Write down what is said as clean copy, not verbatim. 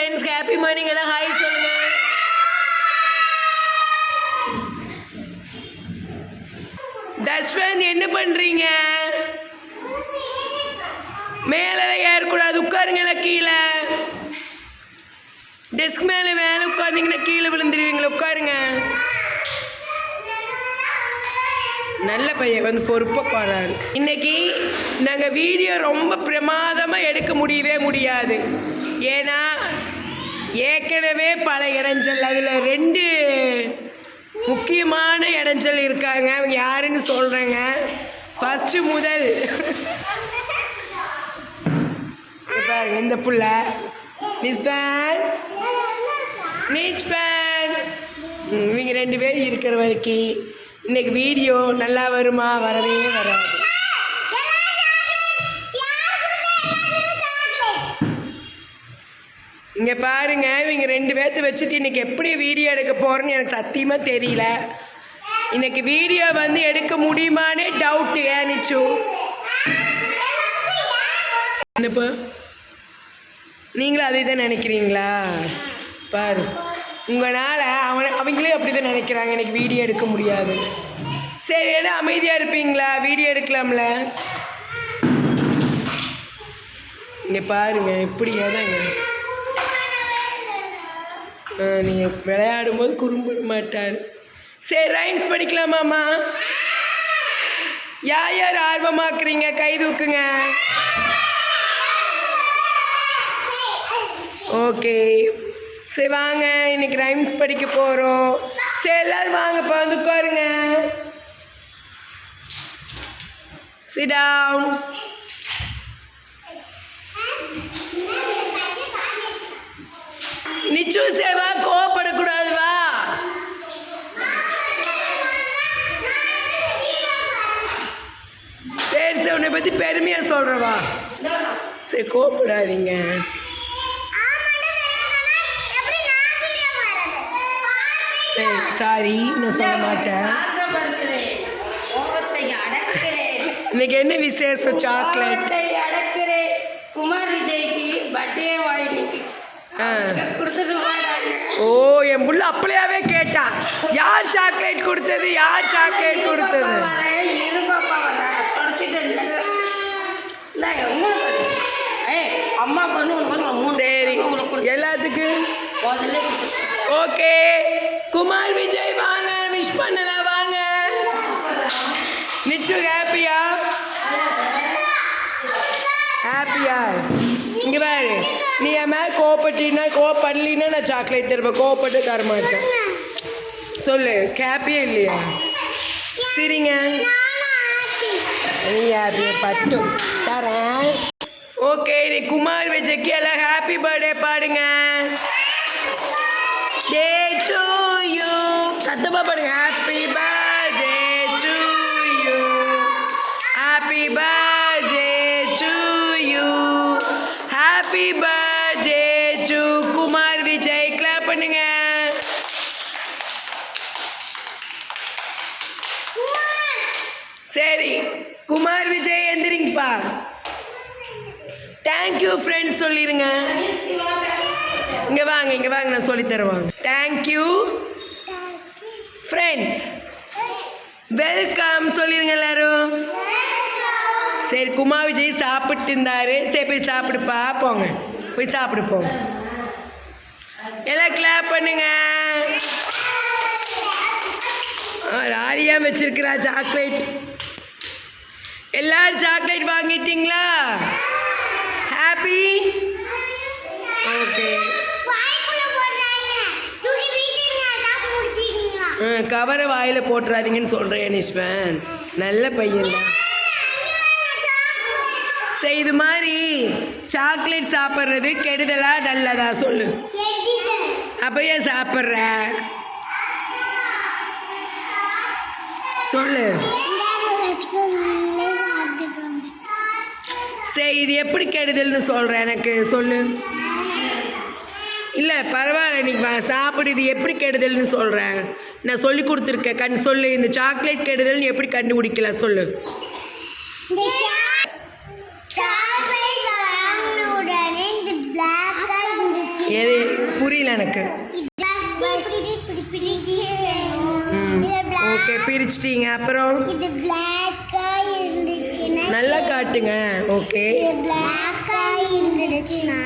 Friends, happy morning. எல்லாம் hi சொல்லுங்க. தஸ்வந்த் என்ன பண்றீங்க? மேல ஏறக்கூடாது, உட்காருங்க. கீழே டெஸ்க் மேல மேலே உட்கார்ந்தீங்கன்னா கீழே விழுந்துருவீங்களா? உட்காருங்க. நல்ல பையன் வந்து பொறுப்பாக போகிறாரு. இன்னைக்கு நாங்கள் வீடியோ ரொம்ப பிரமாதமாக எடுக்க முடியவே முடியாது. ஏன்னா ஏற்கனவே பல இடைஞ்சல், அதில் 2 முக்கியமான இடைஞ்சல் இருக்காங்க. அவங்க யாருன்னு சொல்கிறேங்க. ஃபஸ்ட்டு முதல் பாருங்க, இந்த புள்ள நிஸ்பேன் நீச்பேன், இவங்க 2 பேர் இருக்கிற வரைக்கும் இன்னைக்கு வீடியோ நல்லா வருமா? வரவே வராது. இங்கே பாருங்க, இவங்க 2 பேர்த்த வச்சுட்டு இன்னைக்கு எப்படி வீடியோ எடுக்க போகிறேன்னு எனக்கு சத்தியமாக தெரியல. இன்னைக்கு வீடியோ வந்து எடுக்க முடியுமானே டவுட்டு. ஏனிச்சு என்னப்பா, நீங்களும் அதே தான் நினைக்கிறீங்களா? பாரு, உங்களால் அவங்களே அப்படி தான் நினைக்கிறாங்க இன்னைக்கு வீடியோ எடுக்க முடியாது. சரி, ஏன்னா அமைதியாக இருப்பீங்களா? வீடியோ எடுக்கலாம்ல. இங்கே பாருங்க, இப்படியே தாங்க நீங்கள் விளையாடும்போது குறும்பிட மாட்டார். சரி, ரைம்ஸ் படிக்கலாமாம்மா? யார் ஆர்வமாக்குறீங்க? கை தூக்குங்க. ஓகே, சரி வாங்க, இன்னைக்கு ரைம்ஸ் படிக்க போகிறோம். சரி, எல்லாரும் வாங்கப்பா, வந்து உட்காருங்க. Sit down. நிச்சு சேவா, கோவப்படக்கூடாது. வா, சரி சார், உன்னை பற்றி பெருமையாக சொல்கிறவா. சரி, கோவப்படாதீங்க. சரி, சாரி, நான் சொல்ல மாட்டேன். இன்னைக்கு என்ன விசேஷம்? சாக்லேட் அடக்குறேன். குமார் விஜய்க்கு பர்த்டே வாங்கி கொடுத்துட்டு போனாங்க. ஓ, என் புள்ள அப்படியாவே கேட்டா, யார் சாக்லேட் கொடுத்தது? யார் சாக்லேட் கொடுத்தது? அம்மா பண்ணு. சரி, எல்லாத்துக்கும் ஓகே. குமார் விஜய் வாங்க, விஷ் பண்ணலாம் வாங்க. நிச்சு ஹாப்பியா? ஹாப்பியா? இங்கே பாரு, நீ என் மேலே கோவப்படலின்னா நான் சாக்லேட் தருவேன். கோவப்பட்டு தரமாட்டேன். சொல்லு, ஹாப்பியா இல்லையா? சரிங்க, நீ ஹாப்பியா? பட்டும் தரேன். ஓகே, நீ குமார் விஜய்க்கு எல்லாம் ஹாப்பி பர்த்டே பாடுங்க. டே டு யூ, சத்தமாக பாடுங்க. Happy birthday to you, happy birthday to you, happy birthday to Kumar Vijay. Clap பண்ணுங்க. சரி, குமார் விஜய் எந்திரிங்கப்பா. தேங்க்யூ ஃப்ரெண்ட்ஸ் சொல்லிடுங்க. இங்கே வாங்க, நான் சொல்லி தருவாங்க. தேங்க்யூ ஃப்ரெண்ட்ஸ், வெல்கம் சொல்லிடுங்க எல்லாரும். சரி, குமார் விஜய் சாப்பிட்டு இருந்தாரு. சரி, போய் சாப்பிடுப்பா, போங்க, போய் சாப்பிடு போங்க. எல்லாம் கிளாப் பண்ணுங்க. ராரியா வச்சிருக்கிறா சாக்லேட். எல்லாரும் சாக்லேட் வாங்கிட்டீங்களா? ஹாப்பி? ஓகே, கவரை வாயில் போட்டுறாதீங்கன்னு சொல்கிறேன் நிஷ்வன். நல்ல பையன் தான். சரி, இது மாதிரி சாக்லேட் சாப்பிட்றது கெடுதலா நல்லதா சொல்லு? அப்போ ஏன் சாப்பிட்ற? சொல்லு. சரி, இது எப்படி கெடுதல்னு சொல்கிறேன் எனக்கு சொல்லு. இல்லை பரவாயில்ல, நீ சாப்பிடு. இது எப்படி கெடுதல்னு சொல்கிறேன், நான் சொல்லி கொடுத்துருக்கேன். சொல்லு, இந்த சாக்லேட் கெடுதல்னு எப்படி கண்டுபிடிக்கலாம் சொல்லு. எது புரியல எனக்கு. ஓகே பிரிச்சிட்டீங்க. அப்புறம் இது பிளாக்கா இருந்துச்சுன்னா நல்லா காட்டுங்க. ஓகே பிளாக்கா இருந்துச்சுன்னா